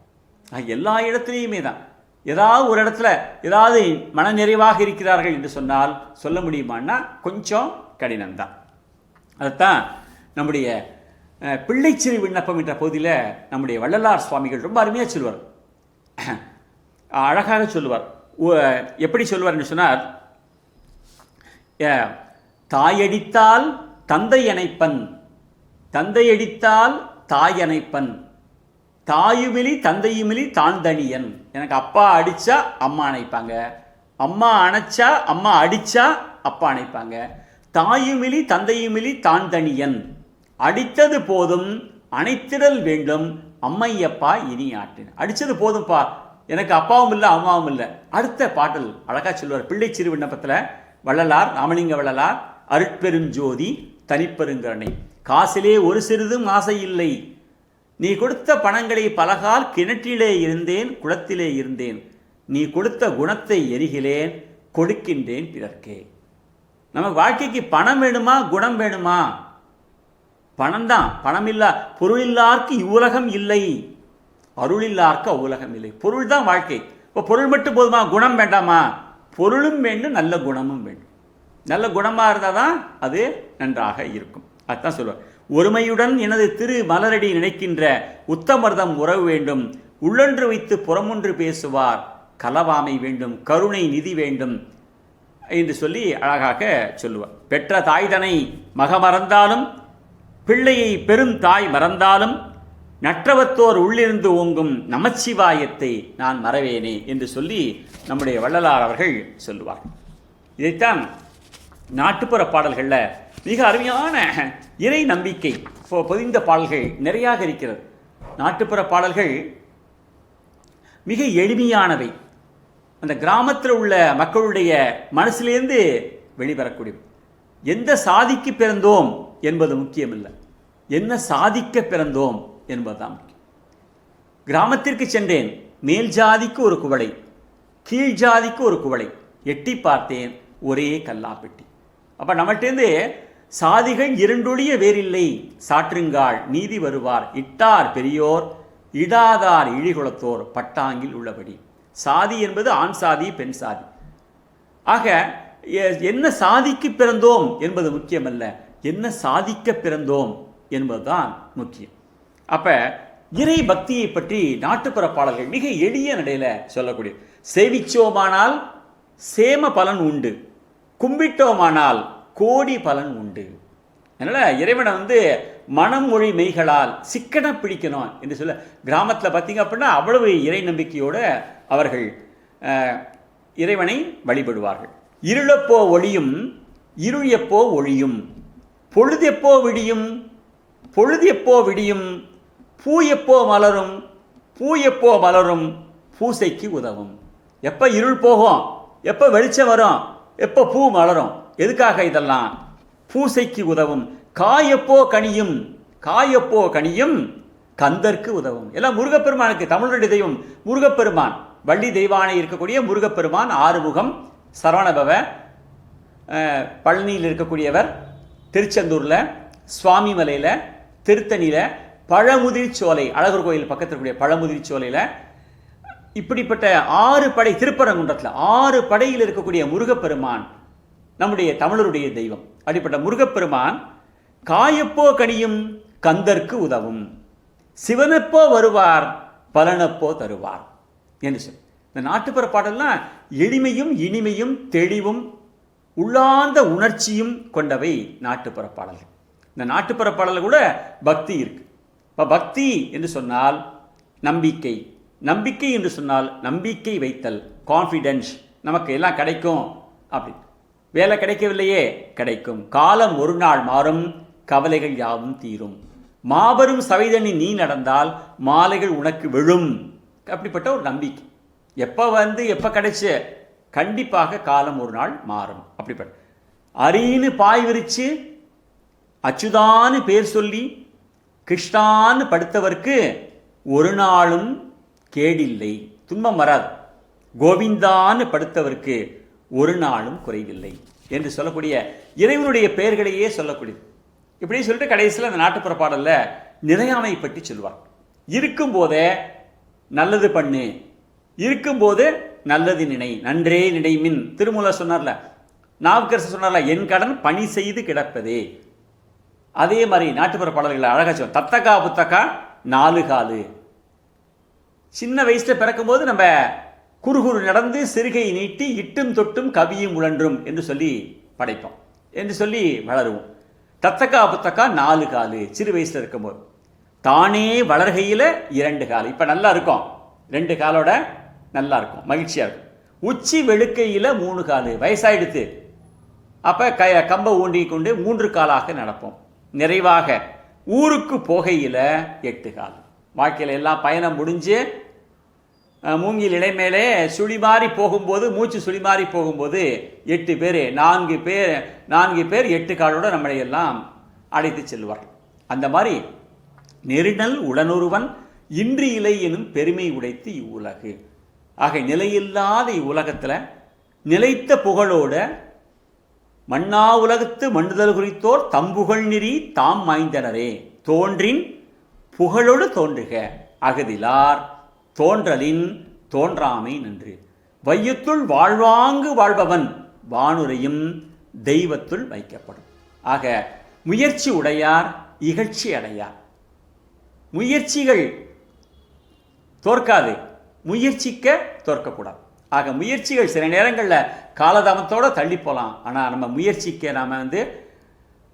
எல்லா இடத்துலையுமே தான் ஏதாவது ஒரு இடத்துல ஏதாவது மனநிறைவாக இருக்கிறார்கள் என்று சொன்னால் சொல்ல முடியுமான்னா கொஞ்சம் கடினம்தான். அதுதான் நம்முடைய பிள்ளைச்சிறு விண்ணப்பம் என்ற பகுதியில் நம்முடைய வள்ளலார் சுவாமிகள் ரொம்ப அருமையாக சொல்வார், அழகாக சொல்லுவார். எப்படி சொல்லுவார் என்று சொன்னார், தாயடித்தால் தந்தை அணைப்பன், தந்தை அடித்தால் தாய் அணைப்பன், தாயுமிலி தந்தையுமிலி தான் தனியன். எனக்கு அப்பா அடித்தா அம்மா அணைப்பாங்க, அம்மா அணைச்சா அம்மா அடித்தா அப்பா அணைப்பாங்க. தாயுமிலி தந்தையுமிலி தான் தனியன், அடித்தது போதும் அணைத்திடல் வேண்டும் அம்மையப்பா இனி ஆற்றின். அடித்தது போதும்ப்பா, எனக்கு அப்பாவும் இல்லை அம்மாவும் இல்லை. அடுத்த பாடல் அழகா சொல்லுவார் பிள்ளை சிறு விண்ணப்பத்தில் வள்ளலார், ராமலிங்க வள்ளலார். அருட்பெருஞ்சோதி தனிப்பெருங்கருணை, காசிலே ஒரு சிறிதும் ஆசை இல்லை, நீ கொடுத்த பணங்களை பலகால் கிணற்றிலே இருந்தேன் குளத்திலே இருந்தேன், நீ கொடுத்த குணத்தை எரிகிலேன் கொடுக்கின்றேன் பிறர்க்கே. நம்ம வாழ்க்கைக்கு பணம் வேணுமா குணம் வேணுமா? பணம் தான். பணம் இல்லா பொருள் இல்லார்க்கு இவ்வுலகம் இல்லை, அருள் இல்லார்க்கு அவ்வுலகம் இல்லை. பொருள் தான் வாழ்க்கை. இப்போ பொருள் மட்டும் போதுமா? குணம் வேண்டாமா? பொருளும் வேண்டும், நல்ல குணமும் வேண்டும். நல்ல குணமாக இருந்தால் தான் அது நன்றாக இருக்கும். அதுதான் சொல்லுவார், ஒருமையுடன் எனது திரு மலரடி நினைக்கின்ற உத்தமர்தம் உறவு வேண்டும், உள்ளொன்று வைத்து புறமொன்று பேசுவார், கலவாமை வேண்டும், கருணை நிதி வேண்டும் என்று சொல்லி அழகாக சொல்லுவார். பெற்ற தாய்தனை மக மறந்தாலும் பிள்ளையை பெரும் தாய் மறந்தாலும் நற்றவத்தோர் உள்ளிருந்து ஓங்கும் நமச்சிவாயத்தை நான் மறவேனே என்று சொல்லி நம்முடைய வள்ளலார் அவர்கள் சொல்லுவார். இதைத்தான் நாட்டுப்புற பாடல்களில் மிக அருமையான இறை நம்பிக்கை பொதிந்த பாடல்கள் நிறையாக இருக்கிறது. நாட்டுப்புற பாடல்கள் மிக எளிமையானவை, அந்த கிராமத்தில் உள்ள மக்களுடைய மனசிலேருந்து வெளிவரக்கூடியவை. எந்த சாதிக்கு பிறந்தோம் என்பது முக்கியமில்லை, என்ன சாதிக்க பிறந்தோம் என்பதுதான் முக்கியம். கிராமத்திற்கு சென்றேன், மேல் ஜாதிக்கு ஒரு குவளை, கீழ் ஜாதிக்கு ஒரு குவளை, எட்டி பார்த்தேன் ஒரே கல்லாப்பெட்டி. அப்போ நம்மகிட்டேருந்து சாதிகள் இரண்டொழிய வேறில்லை, சாற்றுங்கால் நீதி வருவார், இட்டார் பெரியோர் இடாதார் இழிகுலத்தோர் பட்டாங்கில் உள்ளபடி. சாதி என்பது ஆண் சாதி பெண் சாதி. ஆக என்ன சாதிக்கு பிறந்தோம் என்பது முக்கியமல்ல, என்ன சாதிக்க பிறந்தோம் என்பதுதான் முக்கியம். அப்போ இறை பக்தியை பற்றி நாட்டுப்புற பாடல்கள் மிக எளிய நடையில் சொல்லக்கூடிய, சேவிச்சோமானால் சேம பலன் உண்டு, கும்பிட்டோமானால் கோடி பலன் உண்டு. அதனால் இறைவனை மனம் மொழி மெய்களால் சிக்கன பிடிக்கணும் என்று சொல்ல, கிராமத்தில் பார்த்தீங்க அப்படின்னா அவ்வளவு இறை நம்பிக்கையோடு அவர்கள் இறைவனை வழிபடுவார்கள். இருளப்போ ஒளியும், இருள் எப்போ ஒளியும், பொழுது எப்போ விடியும், பொழுது எப்போ விடியும், பூ எப்போ மலரும், பூ எப்போ மலரும், பூசைக்கு உதவும். எப்போ இருள் போகும், எப்போ வெளிச்சம் வரும், எப்போ பூ மலரும். எதுக்காக இதெல்லாம்? பூசைக்கு உதவும். காயப்போ கனியும், காயப்போ கனியும், கந்தற்கு உதவும். எல்லாம் முருகப்பெருமானுக்கு. தமிழருடைய தெய்வம் முருகப்பெருமான். வள்ளி தெய்வானை இருக்கக்கூடிய முருகப்பெருமான், ஆறுமுகம், சரவணபவ, பழனியில் இருக்கக்கூடியவர், திருச்செந்தூரில், சுவாமி மலையில், திருத்தணியில், பழமுதிர் சோலை, அழகர் கோயில் பக்கத்தில் இருக்கக்கூடிய பழமுதிர் சோலையில், இப்படிப்பட்ட 6 படை, திருப்பரங்குன்றத்தில் 6 படையில் இருக்கக்கூடிய முருகப்பெருமான் நம்முடைய தமிழருடைய தெய்வம். அப்படிப்பட்ட முருகப்பெருமான் காயப்போ கனியும், கந்தற்கு உதவும், சிவனப்போ வருவார், பலனப்போ தருவார் என்று சொல்லி இந்த நாட்டுப்புற பாடல்லாம் எளிமையும் இனிமையும் தெளிவும் உள்ளார்ந்த உணர்ச்சியும் கொண்டவை நாட்டுப்புற பாடல்கள். இந்த நாட்டுப்புற பாடல்கள் கூட பக்தி இருக்கு. இப்போ பக்தி என்று சொன்னால் நம்பிக்கை, நம்பிக்கை என்று சொன்னால் நம்பிக்கை வைத்தல், கான்ஃபிடென்ஸ். நமக்கு எல்லாம் கிடைக்கும் அப்படி. வேலை கிடைக்கவில்லையே, கிடைக்கும். காலம் ஒரு நாள் மாறும், கவலைகள் யாவும் தீரும். மாபெரும் சவைதனி நீ நடந்தால் மாலைகள் உனக்கு விழும். அப்படிப்பட்ட ஒரு நம்பிக்கை. எப்போ எப்போ கிடைச்சு, கண்டிப்பாக காலம் ஒரு நாள் மாறும். அப்படிப்பட்ட அரீனு பாய் விரிச்சு அச்சுதான்னு பேர் சொல்லி கிருஷ்ணான்னு படுத்தவர்க்கு ஒரு நாளும் கேடில்லை, துன்பம் வராது. கோவிந்தான்னு படுத்தவர்க்கு ஒரு நாளும் குறைவில்லை என்று சொல்லக்கூடிய இறைவனுடைய பெயர்களையே சொல்லக்கூடியது. இப்படி சொல்லிட்டு கடைசியில் அந்த நாட்டுப்புற பாடல்ல நிலையாமை பற்றி சொல்வார். இருக்கும்போதே நல்லது பண்ணு, இருக்கும்போது நல்லது நினை, நன்றே நினைமின். திருமூலர் சொன்னார்ல, நாவுக்கரசர் சொன்னார்ல, என் கடன் பணி செய்து கிடப்பதே. அதே மாதிரி நாட்டுப்புற பாடல்கள் அழகா சொல்ல, தத்தக்கா புத்தக்கா 4 காலு. சின்ன வயசுல பிறக்கும்போது நம்ம குறுகுறு நடந்து சிறுகை நீட்டி இட்டும் தொட்டும் கவியும் உழன்றும் என்று சொல்லி படைப்போம், என்று சொல்லி வளருவோம். தத்தக்கா புத்தக்கா 4 காலு சிறு வயசுல இருக்கும்போது. தானே வளர்கையில் 2 காலு. இப்போ நல்லா இருக்கும், 2 காலோட நல்லா இருக்கும், மகிழ்ச்சியாக இருக்கும். உச்சி வெளுக்கையில் 3 காலு. வயசாயிடுத்து, அப்போ கம்பை ஊண்டி கொண்டு 3 காலாக நடப்போம். நிறைவாக ஊருக்கு போகையில் 8 கால். வாழ்க்கையில் எல்லாம் பயணம் முடிஞ்சு மூங்கில் இடைமேலே சுழிமாறி போகும்போது, மூச்சு சுழிமாறி போகும்போது 8 பேர், 4 பேர் 8 காலோட நம்மளை எல்லாம் அழைத்து செல்வார். அந்த மாதிரி நெருநல் உடனொருவன் இன்று இலை எனும் பெருமை உடைத்து இவ்வுலகு. ஆக நிலையில்லாத இவ்வுலகத்தில் நிலைத்த புகழோட மண்ணா உலகத்து மண்ணுதல் குறித்தோர் தம்புகழ் நெறி தாம் மாய்ந்தனரே, தோன்றின் புகழோடு தோன்றுக அகதிலார் தோன்றலின் தோன்றாமை நன்று. வையத்துள் வாழ்வாங்கு வாழ்பவன் வானுரையும் தெய்வத்துள் வைக்கப்படும். ஆக முயற்சி உடையார் இகழ்ச்சி அடையார். முயற்சிகள் தோற்காது, முயற்சிக்க தோற்கக்கூடாது. ஆக முயற்சிகள் சில நேரங்களில் காலதாமத்தோடு தள்ளி போகலாம், ஆனால் நம்ம முயற்சிக்க நாம்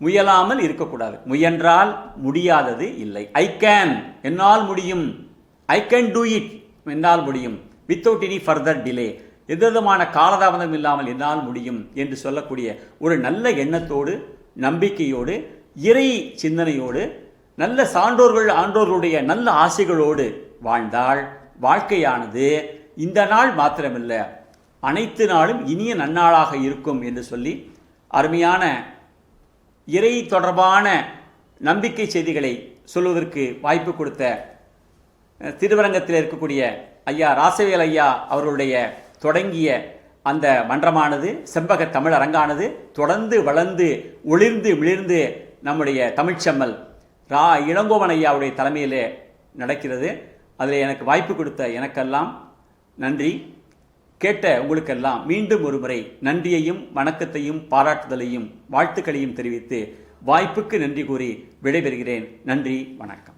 முயலாமல் இருக்கக்கூடாது. முயன்றால் முடியாதது இல்லை. ஐ கேன், என்னால் முடியும். ஐ கேன் டூ இட், என்னால் முடியும். வித்தவுட் எனி ஃபர்தர் டிலே, எதுவிதமான காலதாமதம் இல்லாமல் என்னால் முடியும் என்று சொல்லக்கூடிய ஒரு நல்ல எண்ணத்தோடு, நம்பிக்கையோடு, இறை சிந்தனையோடு, நல்ல சான்றோர்கள் ஆன்றோர்களுடைய நல்ல ஆசைகளோடு வாழ்ந்தால் வாழ்க்கையானது இந்த நாள் மாத்திரமில்லை, அனைத்து நாளும் இனிய நன்னாளாக இருக்கும் என்று சொல்லி அருமையான இறை தொடர்பான நம்பிக்கை செய்திகளை சொல்வதற்கு வாய்ப்பு கொடுத்த திருவரங்கத்தில் இருக்கக்கூடிய ஐயா ராசவேல் ஐயா அவர்களுடைய தொடங்கிய அந்த மன்றமானது, செம்பக தமிழ் அரங்கானது தொடர்ந்து வளர்ந்து ஒளிர்ந்து மிளிர்ந்து நம்முடைய தமிழ்ச்செம்மல் இளங்கோவன் ஐயாவுடைய தலைமையிலே நடக்கிறது. அதில் எனக்கு வாய்ப்பு கொடுத்த எனக்கெல்லாம் நன்றி. கேட்ட உங்களுக்கெல்லாம் மீண்டும் ஒரு முறை நன்றியையும் வணக்கத்தையும் பாராட்டுதலையும் வாழ்த்துக்களையும் தெரிவித்து வாய்ப்புக்கு நன்றி கூறி விடைபெறுகிறேன். நன்றி, வணக்கம்.